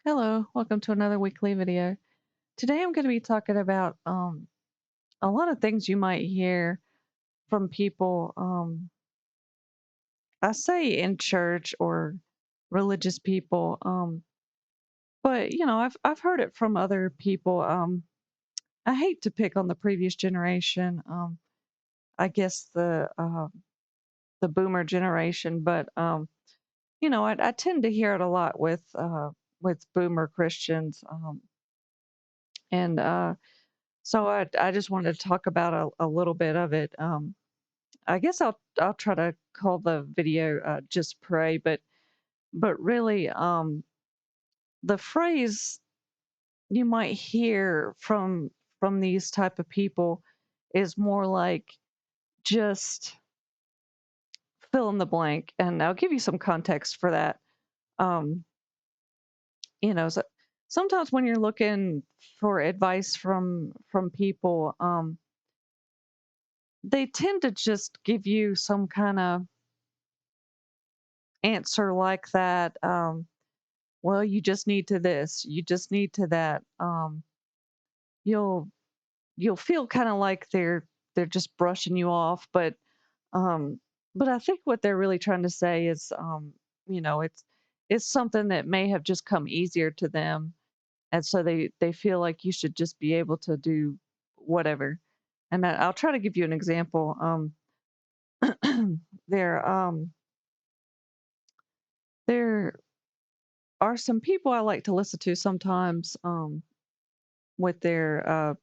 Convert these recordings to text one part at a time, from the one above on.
Hello, welcome to another weekly video. Today I'm going to be talking about a lot of things you might hear from people, I say in church or religious people, but I've heard it from other people. I hate to pick on the previous generation. I guess the boomer generation, but I tend to hear it a lot with boomer Christians, and so I just wanted to talk about a little bit of it. I guess I'll try to call the video "Just Pray," but really, the phrase you might hear from these type of people is more like just fill in the blank, and I'll give you some context for that. Um, so sometimes when you're looking for advice from people, they tend to just give you some kind of answer like that. Well, you just need to this, you just need to that. You'll you'll feel kind of like they're just brushing you off, um, but I think what they're really trying to say is, it's something that may have just come easier to them, and so they feel like you should just be able to do whatever. And I'll try to give you an example. There there are some people I like to listen to sometimes, with their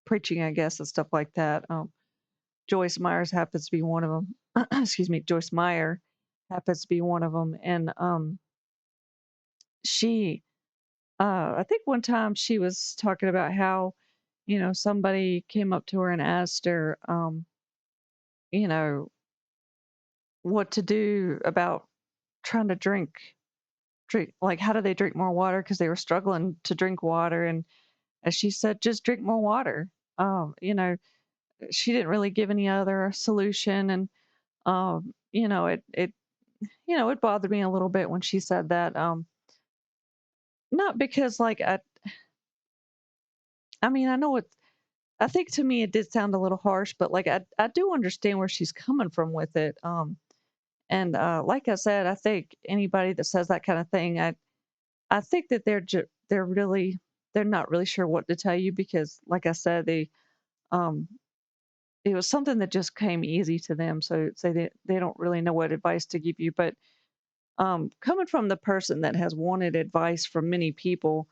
preaching, I guess, and stuff like that. Joyce Myers happens to be one of them. Excuse me, Joyce Meyer happens to be one of them, and she, I think one time she was talking about how, somebody came up to her and asked her, you know, what to do about trying to drink, like how do they drink more water because they were struggling to drink water, and as she said, just drink more water. She didn't really give any other solution, and it bothered me a little bit when she said that. Not because like I mean, I know I think to me it did sound a little harsh, but like I do understand where she's coming from with it. And like I said, I think anybody that says that kind of thing, I think that they're not really sure what to tell you because, like I said, um it was something that just came easy to them, so they don't really know what advice to give you. But coming from the person that has wanted advice from many people,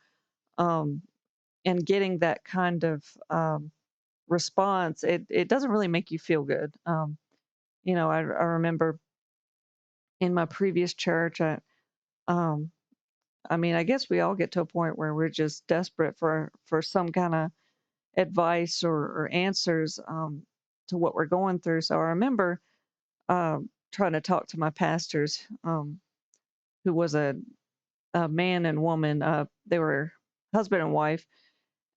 um, and getting that kind of response, it doesn't really make you feel good. I remember in my previous church, um, I mean, I guess we all get to a point where we're just desperate for some kind of advice or answers, to what we're going through. So I remember trying to talk to my pastors, who was a man and woman. They were husband and wife,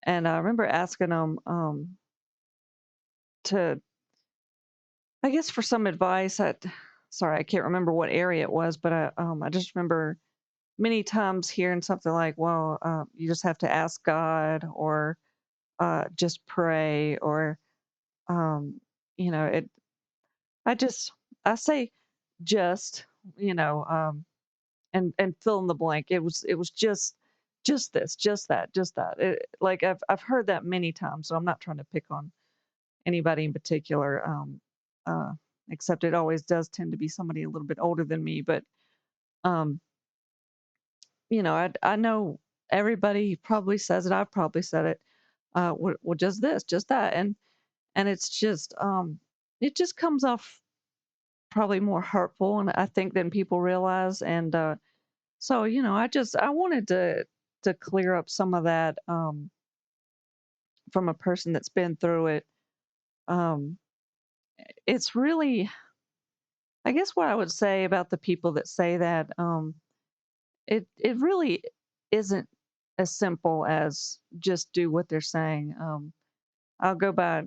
and I remember asking them, to, I guess, for some advice. Sorry, I can't remember what area it was, but I just remember many times hearing something like, "Well, you just have to ask God," or "Just pray," or um, it. I just I say just, you know, and fill in the blank. It was just this, just that, just that. Like I've heard that many times, so I'm not trying to pick on anybody in particular. Uh, Except it always does tend to be somebody a little bit older than me. But um, I know everybody probably says it. I've probably said it. Well, just this, just that, and it just comes off probably more hurtful, and I think than people realize. And so I wanted to clear up some of that, from a person that's been through it. Um, it's really, I guess, what I would say about the people that say that. It really isn't as simple as just do what they're saying. I'll go by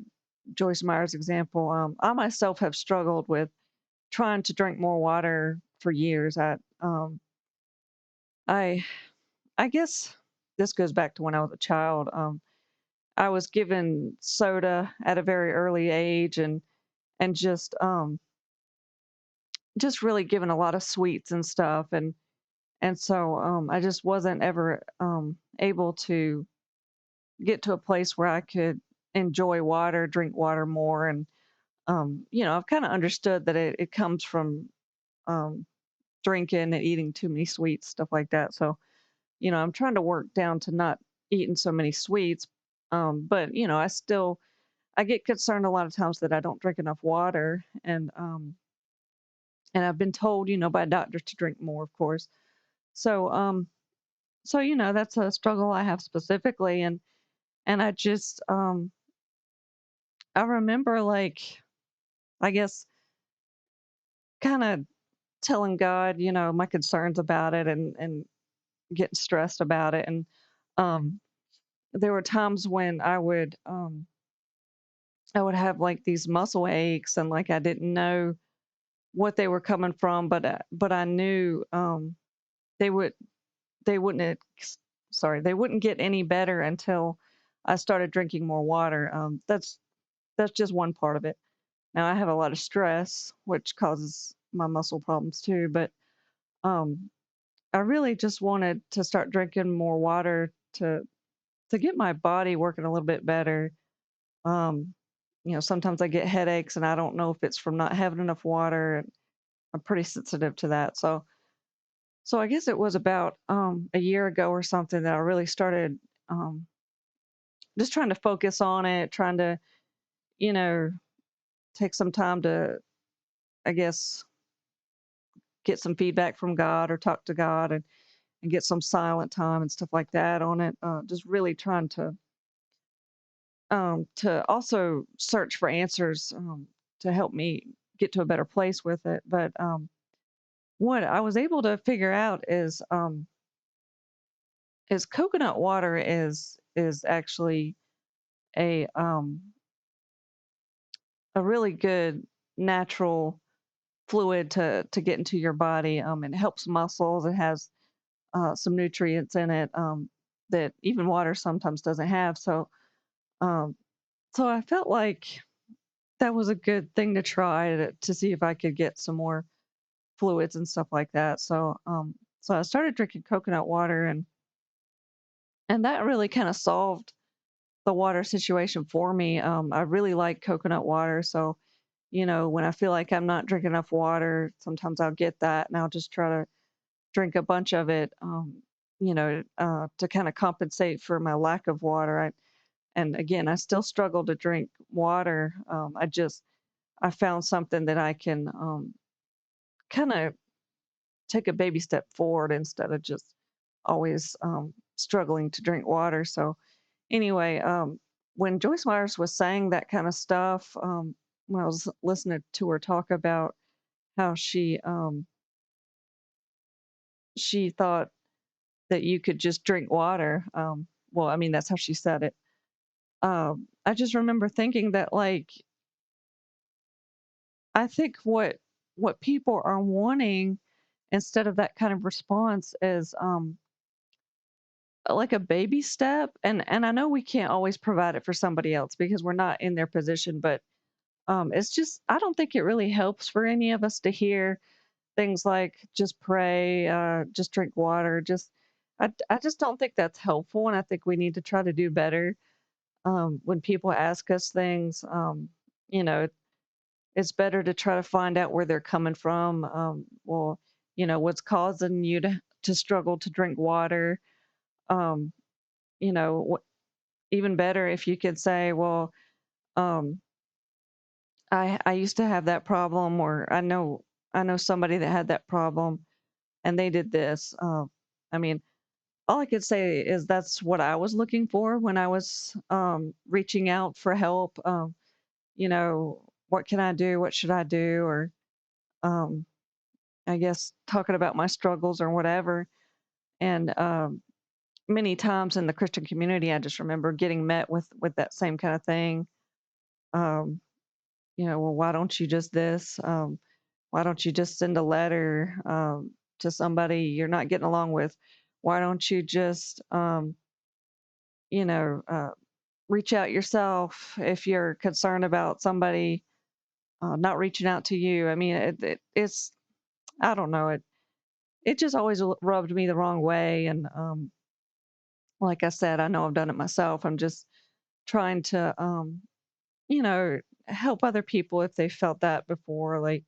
Joyce Meyer's example. I myself have struggled with trying to drink more water for years. I I guess this goes back to when I was a child. I was given soda at a very early age, and just really given a lot of sweets and stuff, and so I just wasn't ever able to get to a place where I could enjoy water, drink water more, and I've kind of understood that it comes from um, drinking and eating too many sweets, stuff like that. So I'm trying to work down to not eating so many sweets. But I get concerned a lot of times that I don't drink enough water, and I've been told, by doctors to drink more, of course. So that's a struggle I have specifically, and I remember, like, I guess, kind of telling God, my concerns about it, and getting stressed about it, and um there were times when I would have like these muscle aches, and like I didn't know what they were coming from, but I knew they would they wouldn't ex- sorry, they wouldn't get any better until I started drinking more water. That's just one part of it. Now I have a lot of stress, which causes my muscle problems too, but um I really just wanted to start drinking more water to get my body working a little bit better. Um, sometimes I get headaches, and I don't know if it's from not having enough water. And I'm pretty sensitive to that. So I guess it was about a year ago or something that I really started um, just trying to focus on it, trying to, you know, take some time to, I guess, get some feedback from God or talk to God, and get some silent time and stuff like that on it. Just really trying to also search for answers to help me get to a better place with it. But what I was able to figure out is coconut water is actually a a really good natural fluid to get into your body. It helps muscles. It has some nutrients in it that even water sometimes doesn't have. Um, so I felt like that was a good thing to try to see if I could get some more fluids and stuff like that. So I started drinking coconut water, and that really kind of solved the water situation for me. I really like coconut water, so when I feel like I'm not drinking enough water, sometimes I'll get that, and I'll just try to drink a bunch of it, to kind of compensate for my lack of water. And again, I still struggle to drink water. I found something that I can kind of take a baby step forward instead of just always struggling to drink water. So anyway, when Joyce Myers was saying that kind of stuff, when I was listening to her talk about how she thought that you could just drink water. Well, I mean, that's how she said it. I just remember thinking that, like, I think what people are wanting instead of that kind of response is like a baby step. And I know we can't always provide it for somebody else because we're not in their position, but it's just, I don't think it really helps for any of us to hear things like just pray, just drink water. I just don't think that's helpful, and I think we need to try to do better. When people ask us things, you know, it's better to try to find out where they're coming from. Well, what's causing you to struggle to drink water. Um, even better if you could say, well, um, I used to have that problem, or I know somebody that had that problem, and they did this. I mean, all I could say is that's what I was looking for when I was reaching out for help. What can I do? What should I do? Or um, I guess talking about my struggles or whatever. And many times in the Christian community, I just remember getting met with that same kind of thing. Um, well, why don't you just this? Why don't you just send a letter to somebody you're not getting along with? why don't you just, you know, reach out yourself if you're concerned about somebody not reaching out to you. I mean, it's, I don't know, it just always rubbed me the wrong way. And like I said, I know I've done it myself. I'm just trying to, you know, help other people if they felt that before. Like,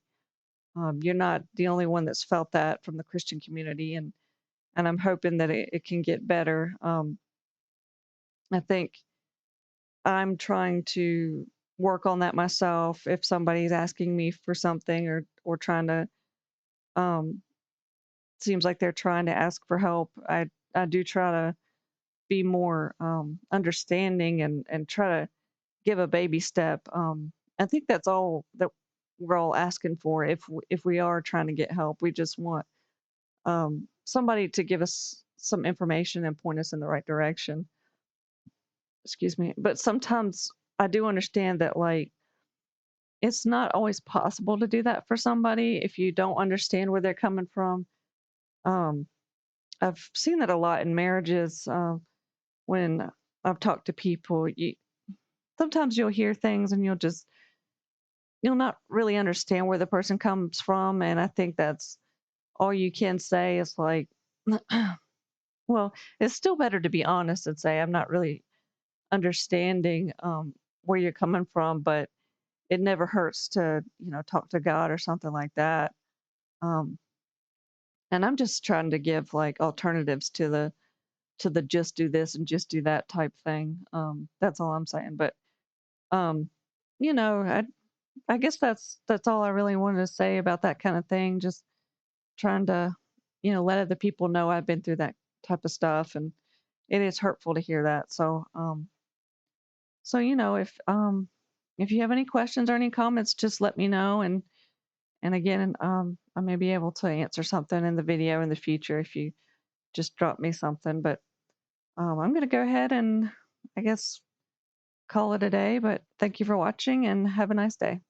you're not the only one that's felt that from the Christian community, and I'm hoping that it can get better. I think I'm trying to work on that myself. If somebody's asking me for something or trying to, um, seems like they're trying to ask for help, I do try to be more understanding and try to give a baby step. I think that's all that we're all asking for. If we are trying to get help, we just want somebody to give us some information and point us in the right direction. Excuse me. But sometimes I do understand that, like, it's not always possible to do that for somebody if you don't understand where they're coming from. Um, I've seen that a lot in marriages. When I've talked to people, sometimes you'll hear things and you'll not really understand where the person comes from, and I think that's all you can say is like, well, it's still better to be honest and say I'm not really understanding where you're coming from, but it never hurts to, talk to God or something like that. Um, and I'm just trying to give like alternatives to the just do this and just do that type thing. That's all I'm saying. But um, you know, I guess that's all I really wanted to say about that kind of thing. Just trying to, let other people know I've been through that type of stuff, and it is hurtful to hear that. So if you have any questions or any comments, just let me know, and again, I may be able to answer something in the video in the future if you just drop me something. But I'm gonna go ahead and I guess call it a day. But thank you for watching and have a nice day.